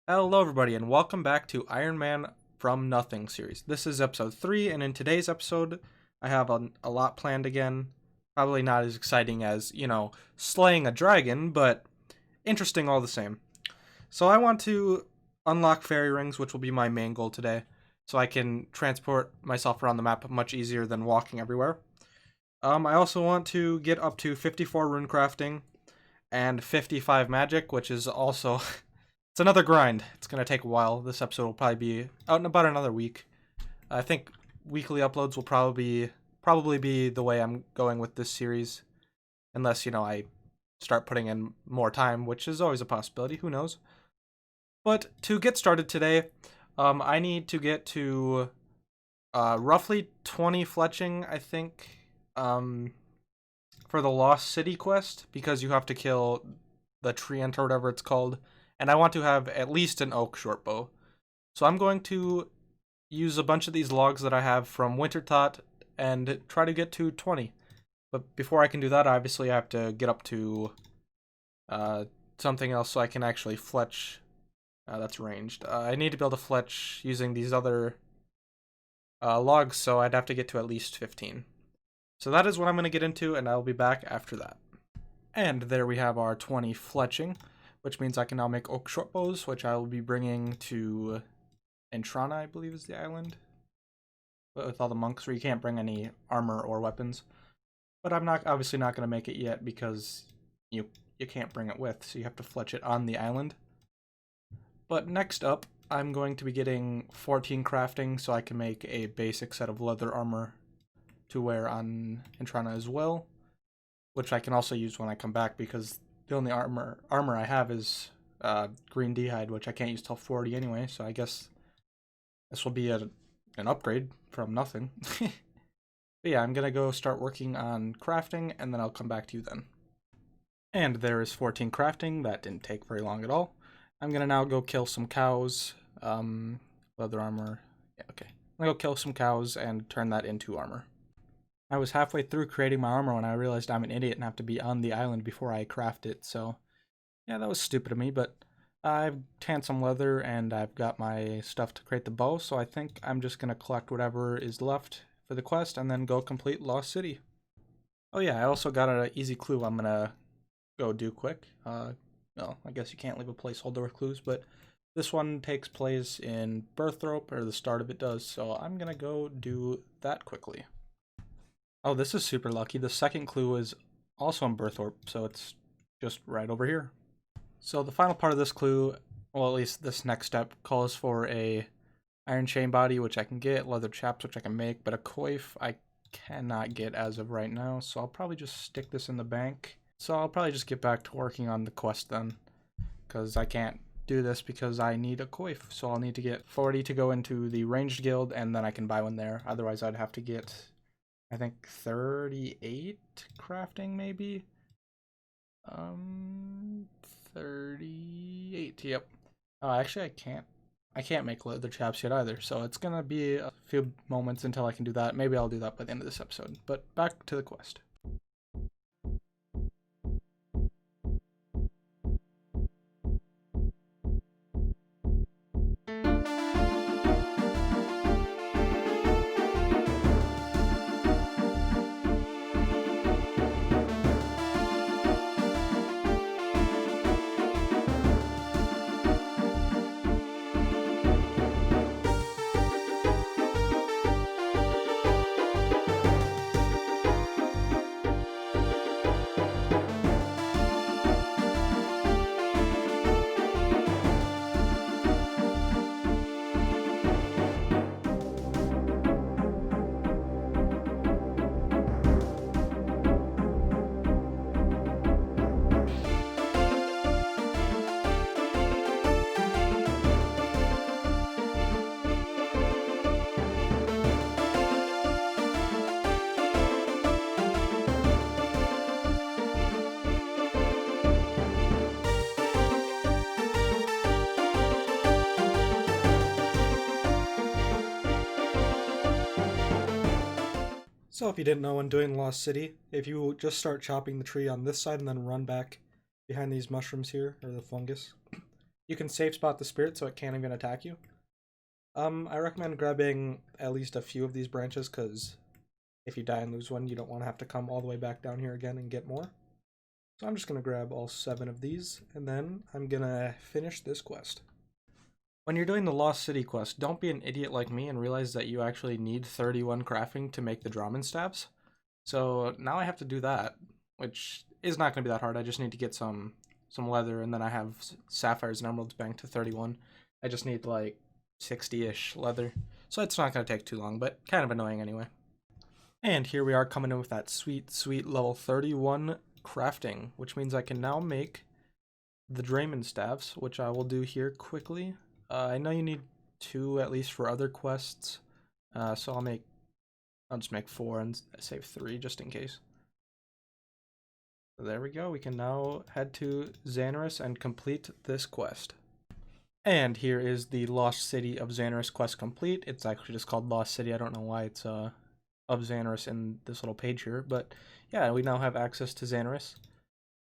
Hello, everybody, and welcome back to Ironman from Nothing series. This is episode 3, and in today's episode, I have a lot planned again. Probably not as exciting as, slaying a dragon, but interesting all the same. So, I want to unlock fairy rings, which will be my main goal today, so I can transport myself around the map much easier than walking everywhere. I also want to get up to 54 rune crafting and 55 magic, which is also it's another grind. It's going to take a while. This episode will probably be out in about another week. I think weekly uploads will probably be the way I'm going with this series, unless I start putting in more time, which is always a possibility. Who knows? But to get started today, I need to get to roughly 20 fletching, I think, for the Lost City quest, because you have to kill the treant or whatever it's called, and I want to have at least an oak shortbow. So I'm going to use a bunch of these logs that I have from Wintertot and try to get to 20. But before I can do that, obviously I have to get up to something else so I can actually fletch. That's ranged. I need to be able to fletch using these other logs, so I'd have to get to at least 15. So that is what I'm going to get into, and I'll be back after that. And there we have our 20 fletching, which means I can now make oak shortbows, which I will be bringing to Entrana, I believe is the island, with all the monks, where you can't bring any armor or weapons. But I'm obviously not going to make it yet because you can't bring it with, so you have to fletch it on the island. But next up, I'm going to be getting 14 crafting so I can make a basic set of leather armor to wear on Entrana as well, which I can also use when I come back because the only armor I have is green d'hide, which I can't use till 40 anyway, so I guess this will be an upgrade from nothing. But yeah, I'm going to go start working on crafting, and then I'll come back to you then. And there is 14 crafting. That didn't take very long at all. I'm going to now go kill some cows. Leather armor. Yeah, okay. I'm going to go kill some cows and turn that into armor. I was halfway through creating my armor when I realized I'm an idiot and have to be on the island before I craft it, so yeah, that was stupid of me, but I've tanned some leather and I've got my stuff to create the bow, so I think I'm just going to collect whatever is left for the quest and then go complete Lost City. Oh yeah, I also got an easy clue I'm going to go do quick. Well, I guess you can't leave a placeholder with clues, but this one takes place in Burthrope, or the start of it does, so I'm going to go do that quickly. Oh, this is super lucky. The second clue is also in Burthorpe, so it's just right over here. So the final part of this clue, well, at least this next step, calls for a iron chain body, which I can get, leather chaps, which I can make, but a coif I cannot get as of right now, so I'll probably just stick this in the bank. So I'll probably just get back to working on the quest then, because I can't do this because I need a coif, so I'll need to get 40 to go into the ranged guild, and then I can buy one there. Otherwise I'd have to get, I think, 38 crafting maybe? 38, yep. Actually I can't make leather chaps yet either, so it's gonna be a few moments until I can do that. Maybe I'll do that by the end of this episode, but back to the quest. So if you didn't know, when doing Lost City, if you just start chopping the tree on this side and then run back behind these mushrooms here, or the fungus, You can safe spot the spirit so it can't even attack you. I recommend grabbing at least a few of these branches, because if you die and lose one, you don't want to have to come all the way back down here again and get more. So I'm just going to grab all 7 of these, and then I'm going to finish this quest. When you're doing the Lost City quest, don't be an idiot like me and realize that you actually need 31 crafting to make the Draman staves. So now I have to do that, which is not going to be that hard. I just need to get some leather, and then I have sapphires and emeralds banked to 31. I just need like 60-ish leather, so it's not going to take too long, but kind of annoying anyway. And here we are coming in with that sweet, sweet level 31 crafting, which means I can now make the Draman staves, which I will do here quickly. I know you need 2 at least for other quests, so I'll just make 4 and save 3 just in case. So there we go. We can now head to Xanaris and complete this quest. And here is the Lost City of Xanaris quest complete. It's actually just called Lost City. I don't know why it's of Xanaris in this little page here, but yeah, we now have access to Xanaris.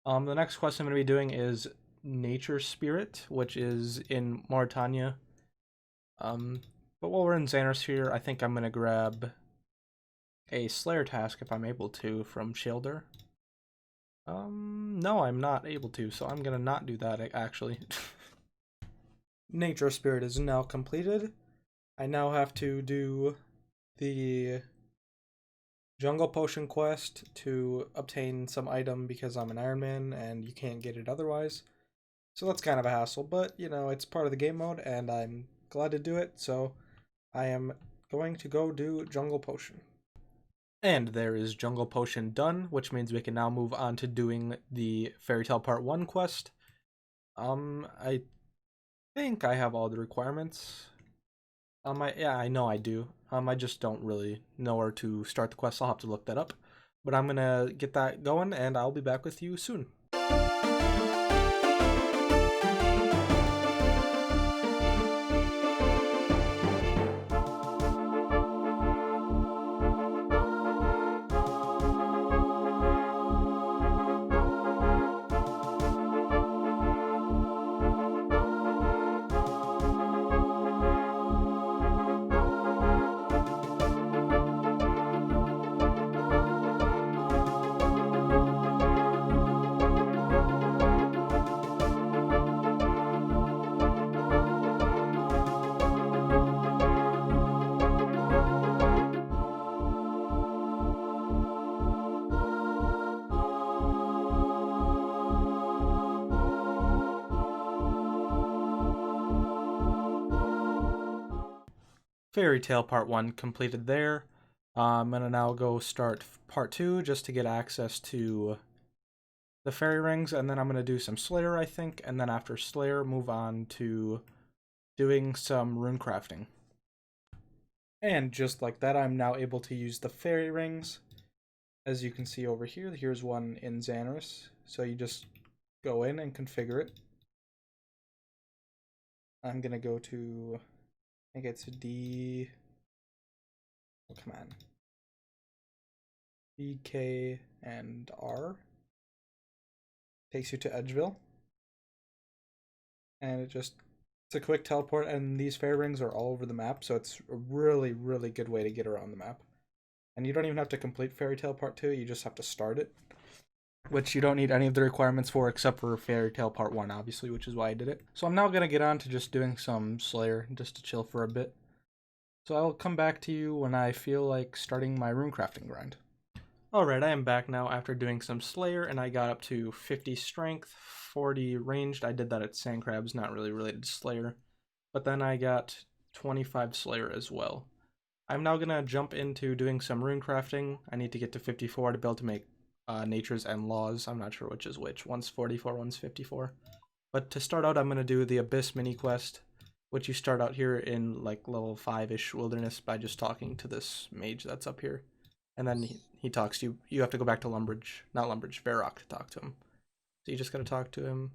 The next quest I'm going to be doing is Nature Spirit, which is in Mauritania. But while we're in Xanaris here, I think I'm going to grab a Slayer task if I'm able to from Shilder. No, I'm not able to, so I'm going to not do that actually. Nature Spirit is now completed. I now have to do the Jungle Potion quest to obtain some item because I'm an Ironman and you can't get it otherwise. So that's kind of a hassle, but you know, it's part of the game mode and I'm glad to do it, so I am going to go do Jungle Potion. And there is Jungle Potion done, which means we can now move on to doing the Fairy Tale Part 1 quest. I think I have all the requirements. Yeah, I know I do. I just don't really know where to start the quest. I'll have to look that up. But I'm gonna get that going, and I'll be back with you soon. Fairy Tale Part 1 completed there. I'm going to now go start Part 2 just to get access to the fairy rings, and then I'm going to do some Slayer, I think, and then after Slayer, move on to doing some rune crafting. And just like that, I'm now able to use the fairy rings. As you can see over here, here's one in Xanaris. So you just go in and configure it. I'm going to go to... I think it's D. Oh, come on. D, K, and R. Takes you to Edgeville. And it's a quick teleport, and these fairy rings are all over the map, so it's a really, really good way to get around the map. And you don't even have to complete Fairy Tale Part 2, you just have to start it. Which you don't need any of the requirements for except for Fairy Tale Part 1, obviously, which is why I did it. So I'm now going to get on to just doing some Slayer, just to chill for a bit. So I'll come back to you when I feel like starting my rune crafting grind. Alright, I am back now after doing some Slayer, and I got up to 50 strength, 40 ranged. I did that at Sand Crabs, not really related to Slayer. But then I got 25 Slayer as well. I'm now going to jump into doing some rune crafting. I need to get to 54 to be able to make Natures and Laws. I'm not sure which is which. One's 44, one's 54. But to start out, I'm going to do the Abyss mini quest, which you start out here in like level 5-ish wilderness by just talking to this mage that's up here. And then he talks to you. You have to go back to Varrock to talk to him. So you just got to talk to him.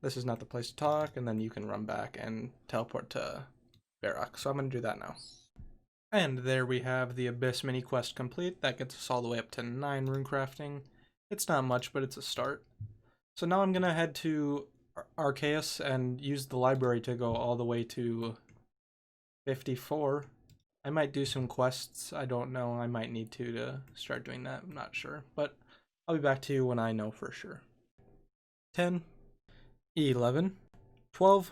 This is not the place to talk, and then you can run back and teleport to Varrock. So I'm going to do that now. And there we have the Abyss mini quest complete. That gets us all the way up to 9 rune crafting. It's not much, but it's a start. So now I'm going to head to Arceus and use the library to go all the way to 54. I might do some quests. I don't know. I might need to start doing that. I'm not sure. But I'll be back to you when I know for sure. 10, 11, 12,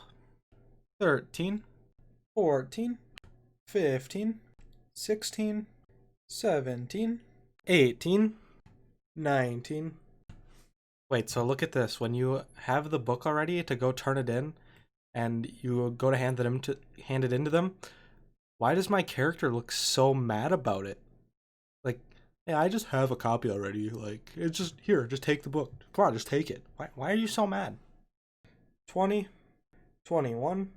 13, 14, 15, 16, 17, 18, 19. Wait, so look at this. When you have the book already to go turn it in, and you go to hand it into them, why does my character look so mad about it? Like, yeah, I just have a copy already. Like, it's just here. Just take the book. Come on, just take it. Why are you so mad? 20, 21,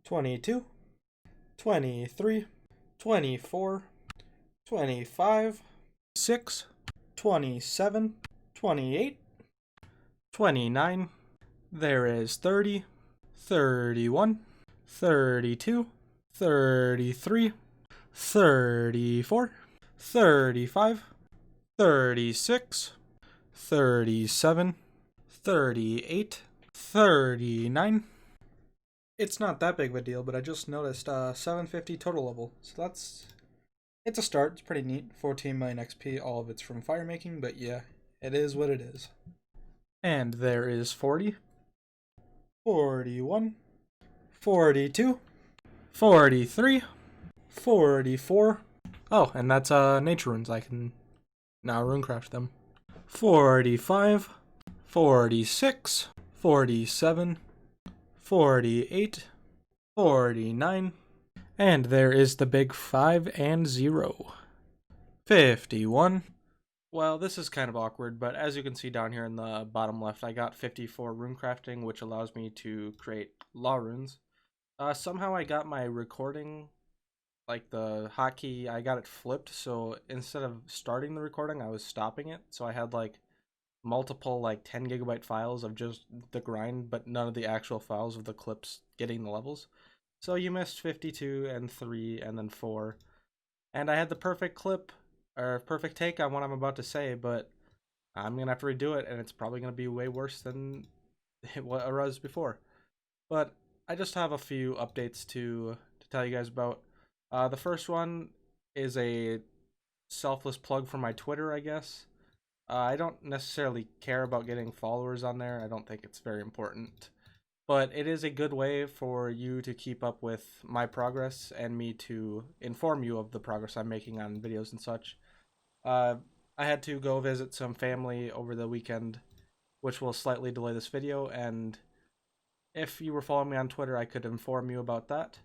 22, 23, 24, 25, 6, 27, 28, 29. There is 30, 31, 32, 33, 34, 35, 36, 37, 38, 39. It's not that big of a deal, but I just noticed 750 total level. So it's a start. It's pretty neat. 14 million XP. All of it's from fire making, but yeah, it is what it is. And there is 40, 41, 42, 43, 44. Oh, and that's nature runes. I can now runecraft them. 45, 46, 47, 48, 49. And there is the big 5 and 0. 51. Well, this is kind of awkward, but as you can see down here in the bottom left, I got 54 runecrafting, which allows me to create law runes. Somehow I got my recording, like the hotkey, I got it flipped, so instead of starting the recording, I was stopping it. So I had like multiple like 10 gigabyte files of just the grind, but none of the actual files of the clips getting the levels. So you missed 52 and 3 and then 4. And I had the perfect clip, or perfect take on what I'm about to say, but I'm going to have to redo it, and it's probably going to be way worse than what it was before. But I just have a few updates to tell you guys about. The first one is a selfless plug for my Twitter, I guess. I don't necessarily care about getting followers on there. I don't think it's very important. But it is a good way for you to keep up with my progress and me to inform you of the progress I'm making on videos and such. I had to go visit some family over the weekend, which will slightly delay this video, and if you were following me on Twitter, I could inform you about that.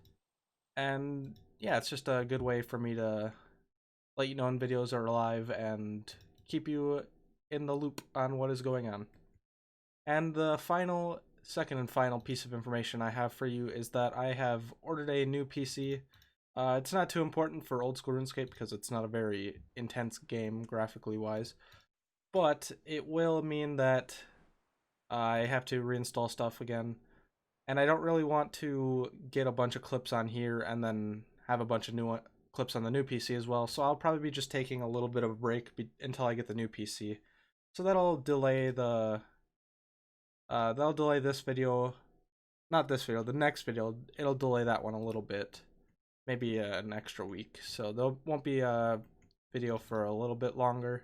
And yeah, it's just a good way for me to let you know when videos are live and keep you in the loop on what is going on. And the second and final piece of information I have for you is that I have ordered a new PC. It's not too important for old school RuneScape because it's not a very intense game graphically wise, but it will mean that I have to reinstall stuff again, and I don't really want to get a bunch of clips on here and then have a bunch of new clips on the new PC as well, so I'll probably be just taking a little bit of a break until I get the new PC. So that'll delay this video, not this video, the next video. It'll delay that one a little bit, maybe an extra week, so there won't be a video for a little bit longer.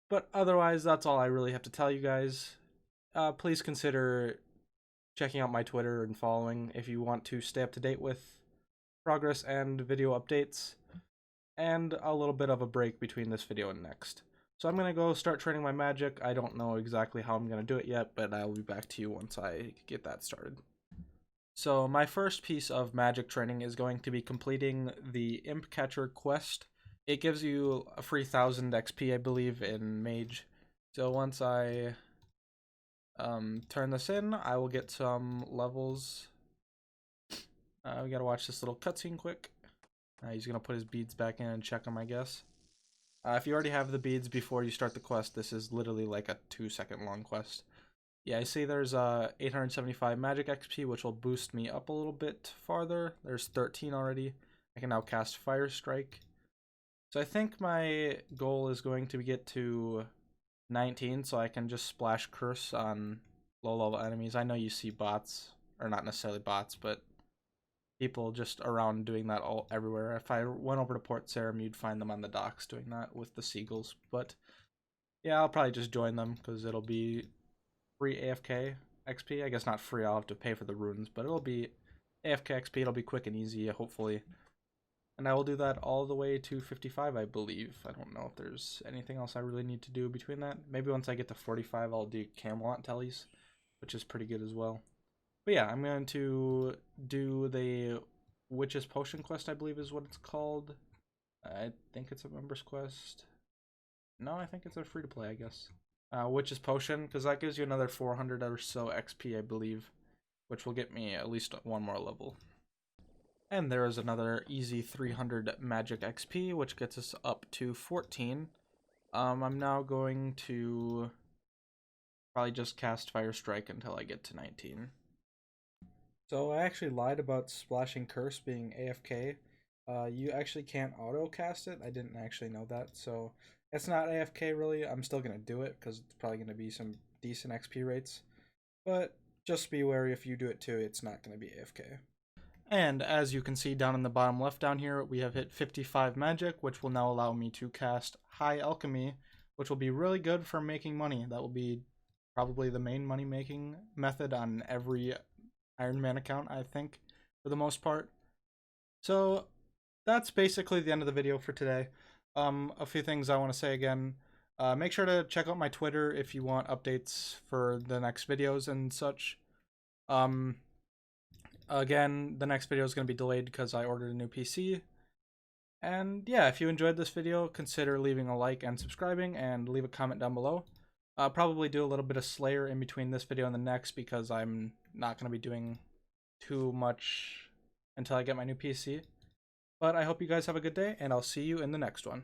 But otherwise, that's all I really have to tell you guys. Please consider checking out my Twitter and following if you want to stay up to date with progress and video updates, and a little bit of a break between this video and next. So I'm going to go start training my magic. I don't know exactly how I'm going to do it yet, but I'll be back to you once I get that started. So my first piece of magic training is going to be completing the Imp Catcher quest. It gives you a free 1000 XP, I believe, in Mage. So once I turn this in, I will get some levels. We gotta watch this little cutscene quick. He's gonna put his beads back in and check them, I guess. If you already have the beads before you start the quest, this is literally like a 2-second long quest. Yeah, I see there's 875 magic XP, which will boost me up a little bit farther. There's 13 already. I can now cast Fire Strike. So I think my goal is going to get to 19, so I can just splash Curse on low-level enemies. I know you see bots, or not necessarily bots, but people just around doing that all everywhere. If I went over to Port Sarim, you'd find them on the docks doing that with the seagulls. But yeah, I'll probably just join them because it'll be free AFK XP. I guess not free, I'll have to pay for the runes, but it'll be AFK XP. It'll be quick and easy, hopefully. And I will do that all the way to 55, I believe. I don't know if there's anything else I really need to do between that. Maybe once I get to 45, I'll do Camelot tellies, which is pretty good as well. But yeah, I'm going to do the Witch's Potion quest, I believe is what it's called. I think it's a members quest. No, I think it's a free-to-play, I guess. Witch's Potion, because that gives you another 400 or so XP, I believe, which will get me at least one more level. And there is another easy 300 magic XP, which gets us up to 14. I'm now going to probably just cast Fire Strike until I get to 19. So I actually lied about Splashing Curse being AFK. You actually can't auto cast it. I didn't actually know that, so it's not AFK really. I'm still gonna do it because it's probably gonna be some decent XP rates. But just be wary if you do it too, it's not gonna be AFK. And as you can see down in the bottom left down here, we have hit 55 magic, which will now allow me to cast High Alchemy, which will be really good for making money. That will be probably the main money making method on every Ironman account, I think, for the most part. So that's basically the end of the video for today. A few things I want to say again. Make sure to check out my Twitter if you want updates for the next videos and such. Again, the next video is going to be delayed because I ordered a new PC. And yeah, if you enjoyed this video, consider leaving a like and subscribing, and leave a comment down below. I'll probably do a little bit of Slayer in between this video and the next because I'm not going to be doing too much until I get my new PC. But I hope you guys have a good day, and I'll see you in the next one.